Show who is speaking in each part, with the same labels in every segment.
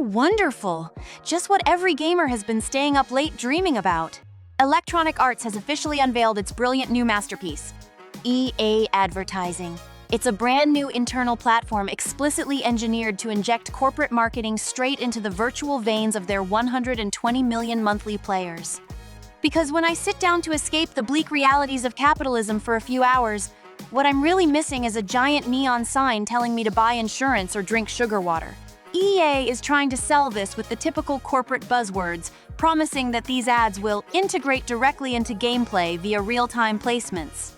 Speaker 1: wonderful! Just what every gamer has been staying up late dreaming about. Electronic Arts has officially unveiled its brilliant new masterpiece, EA Advertising. It's a brand new internal platform explicitly engineered to inject corporate marketing straight into the virtual veins of their 120 million monthly players. Because when I sit down to escape the bleak realities of capitalism for a few hours, what I'm really missing is a giant neon sign telling me to buy insurance or drink sugar water. EA is trying to sell this with the typical corporate buzzwords, promising that these ads will integrate directly into gameplay via real-time placements.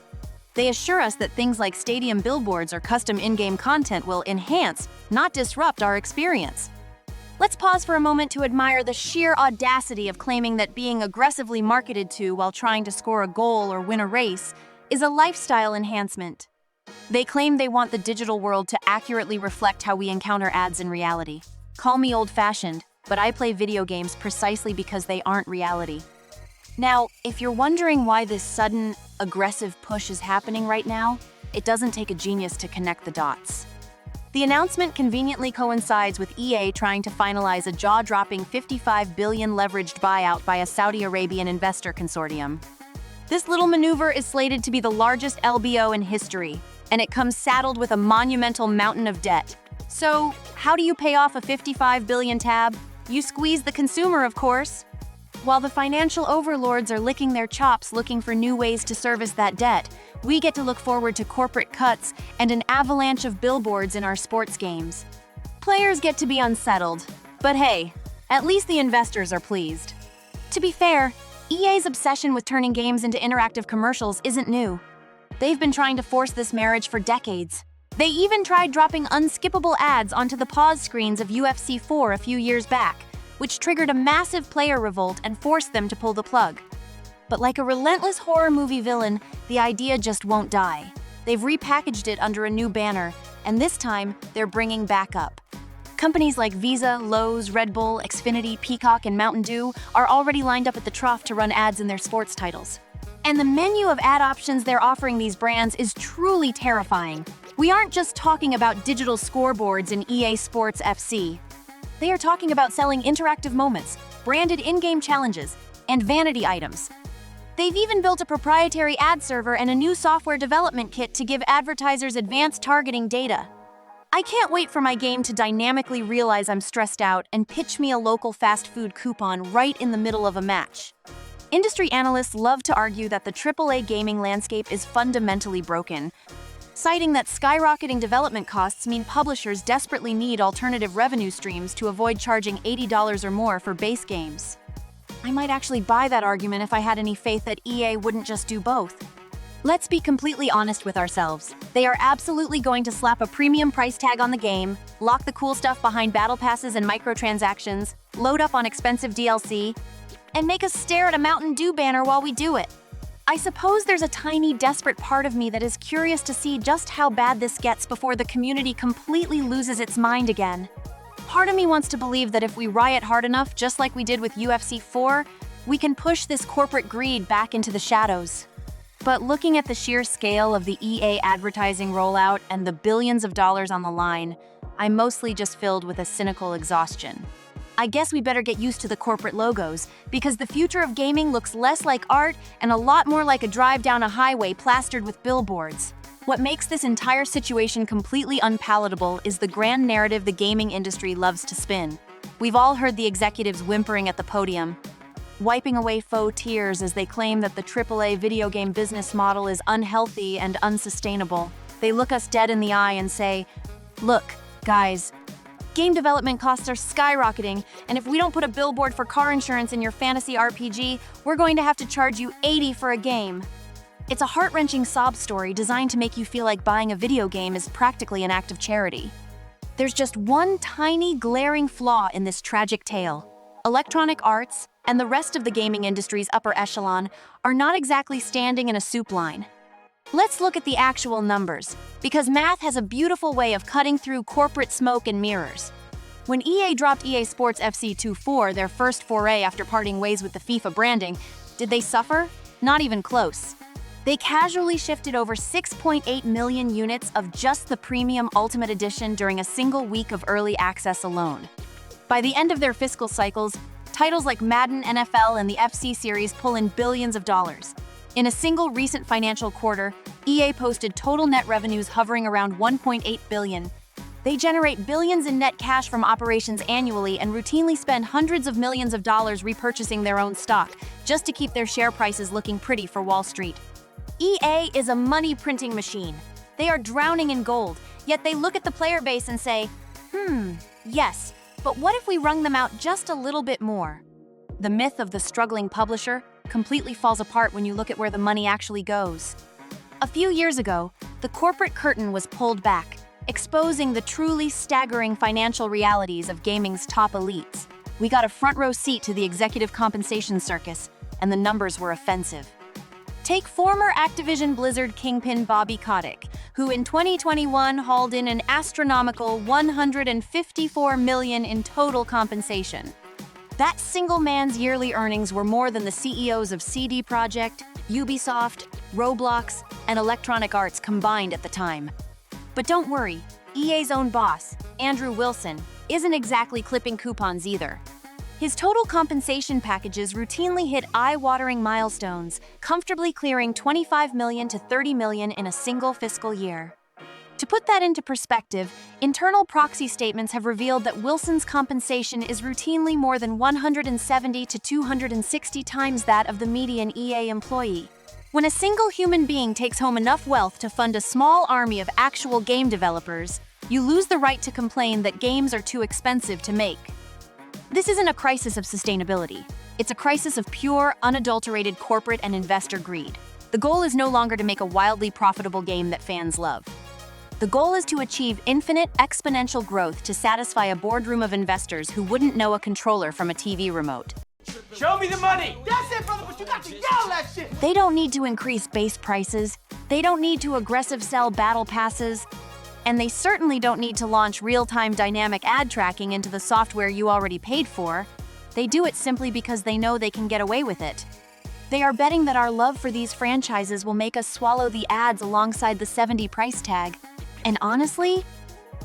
Speaker 1: They assure us that things like stadium billboards or custom in-game content will enhance, not disrupt our experience. Let's pause for a moment to admire the sheer audacity of claiming that being aggressively marketed to while trying to score a goal or win a race is a lifestyle enhancement. They claim they want the digital world to accurately reflect how we encounter ads in reality. Call me old-fashioned, but I play video games precisely because they aren't reality. Now, if you're wondering why this sudden, aggressive push is happening right now, it doesn't take a genius to connect the dots. The announcement conveniently coincides with EA trying to finalize a jaw-dropping $55 billion leveraged buyout by a Saudi Arabian investor consortium. This little maneuver is slated to be the largest LBO in history, and it comes saddled with a monumental mountain of debt. So, how do you pay off a $55 billion tab? You squeeze the consumer, of course. While the financial overlords are licking their chops looking for new ways to service that debt, we get to look forward to corporate cuts and an avalanche of billboards in our sports games. Players get to be unsettled, but hey, at least the investors are pleased. To be fair, EA's obsession with turning games into interactive commercials isn't new. They've been trying to force this marriage for decades. They even tried dropping unskippable ads onto the pause screens of UFC 4 a few years back, which triggered a massive player revolt and forced them to pull the plug. But like a relentless horror movie villain, the idea just won't die. They've repackaged it under a new banner, and this time, they're bringing back up. Companies like Visa, Lowe's, Red Bull, Xfinity, Peacock, and Mountain Dew are already lined up at the trough to run ads in their sports titles. And the menu of ad options they're offering these brands is truly terrifying. We aren't just talking about digital scoreboards in EA Sports FC. They are talking about selling interactive moments, branded in-game challenges, and vanity items. They've even built a proprietary ad server and a new software development kit to give advertisers advanced targeting data. I can't wait for my game to dynamically realize I'm stressed out and pitch me a local fast food coupon right in the middle of a match. Industry analysts love to argue that the AAA gaming landscape is fundamentally broken, citing that skyrocketing development costs mean publishers desperately need alternative revenue streams to avoid charging $80 or more for base games. I might actually buy that argument if I had any faith that EA wouldn't just do both. Let's be completely honest with ourselves. They are absolutely going to slap a premium price tag on the game, lock the cool stuff behind battle passes and microtransactions, load up on expensive DLC, and make us stare at a Mountain Dew banner while we do it. I suppose there's a tiny, desperate part of me that is curious to see just how bad this gets before the community completely loses its mind again. Part of me wants to believe that if we riot hard enough, just like we did with UFC 4, we can push this corporate greed back into the shadows. But looking at the sheer scale of the EA advertising rollout and the billions of dollars on the line, I'm mostly just filled with a cynical exhaustion. I guess we better get used to the corporate logos, because the future of gaming looks less like art and a lot more like a drive down a highway plastered with billboards. What makes this entire situation completely unpalatable is the grand narrative the gaming industry loves to spin. We've all heard the executives whimpering at the podium, wiping away faux tears as they claim that the AAA video game business model is unhealthy and unsustainable. They look us dead in the eye and say, "Look, guys, game development costs are skyrocketing, and if we don't put a billboard for car insurance in your fantasy RPG, we're going to have to charge you $80 for a game." It's a heart-wrenching sob story designed to make you feel like buying a video game is practically an act of charity. There's just one tiny, glaring flaw in this tragic tale. Electronic Arts, and the rest of the gaming industry's upper echelon, are not exactly standing in a soup line. Let's look at the actual numbers, because math has a beautiful way of cutting through corporate smoke and mirrors. When EA dropped EA Sports FC 2.4, their first foray after parting ways with the FIFA branding, did they suffer? Not even close. They casually shifted over 6.8 million units of just the Premium Ultimate Edition during a single week of early access alone. By the end of their fiscal cycles, titles like Madden, NFL, and the FC series pull in billions of dollars. In a single recent financial quarter, EA posted total net revenues hovering around $1.8 billion. They generate billions in net cash from operations annually and routinely spend hundreds of millions of dollars repurchasing their own stock, just to keep their share prices looking pretty for Wall Street. EA is a money-printing machine. They are drowning in gold, yet they look at the player base and say, yes, but what if we wrung them out just a little bit more? The myth of the struggling publisher completely falls apart when you look at where the money actually goes. A few years ago, the corporate curtain was pulled back, exposing the truly staggering financial realities of gaming's top elites. We got a front-row seat to the executive compensation circus, and the numbers were offensive. Take former Activision Blizzard kingpin Bobby Kotick, who in 2021 hauled in an astronomical $154 million in total compensation. That single man's yearly earnings were more than the CEOs of CD Projekt, Ubisoft, Roblox, and Electronic Arts combined at the time. But don't worry, EA's own boss, Andrew Wilson, isn't exactly clipping coupons either. His total compensation packages routinely hit eye-watering milestones, comfortably clearing $25 million to $30 million in a single fiscal year. To put that into perspective, internal proxy statements have revealed that Wilson's compensation is routinely more than 170 to 260 times that of the median EA employee. When a single human being takes home enough wealth to fund a small army of actual game developers, you lose the right to complain that games are too expensive to make. This isn't a crisis of sustainability. It's a crisis of pure, unadulterated corporate and investor greed. The goal is no longer to make a wildly profitable game that fans love. The goal is to achieve infinite, exponential growth to satisfy a boardroom of investors who wouldn't know a controller from a TV remote.
Speaker 2: Show me the money! That's it, brother, but you got to yell that shit!
Speaker 1: They don't need to increase base prices, they don't need to aggressive sell battle passes, and they certainly don't need to launch real-time dynamic ad tracking into the software you already paid for. They do it simply because they know they can get away with it. They are betting that our love for these franchises will make us swallow the ads alongside the $70 price tag. And honestly,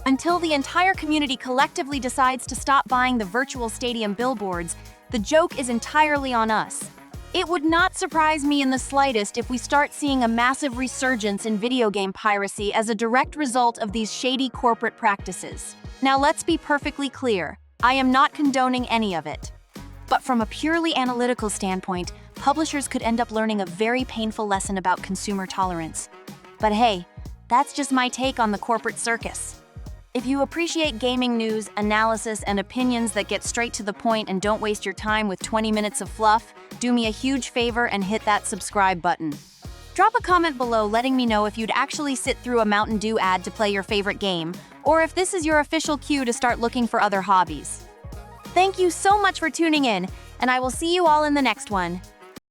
Speaker 1: until the entire community collectively decides to stop buying the virtual stadium billboards, the joke is entirely on us. It would not surprise me in the slightest if we start seeing a massive resurgence in video game piracy as a direct result of these shady corporate practices. Now let's be perfectly clear, I am not condoning any of it. But from a purely analytical standpoint, publishers could end up learning a very painful lesson about consumer tolerance. But hey, that's just my take on the corporate circus. If you appreciate gaming news, analysis, and opinions that get straight to the point and don't waste your time with 20 minutes of fluff, do me a huge favor and hit that subscribe button. Drop a comment below letting me know if you'd actually sit through a Mountain Dew ad to play your favorite game, or if this is your official cue to start looking for other hobbies. Thank you so much for tuning in, and I will see you all in the next one.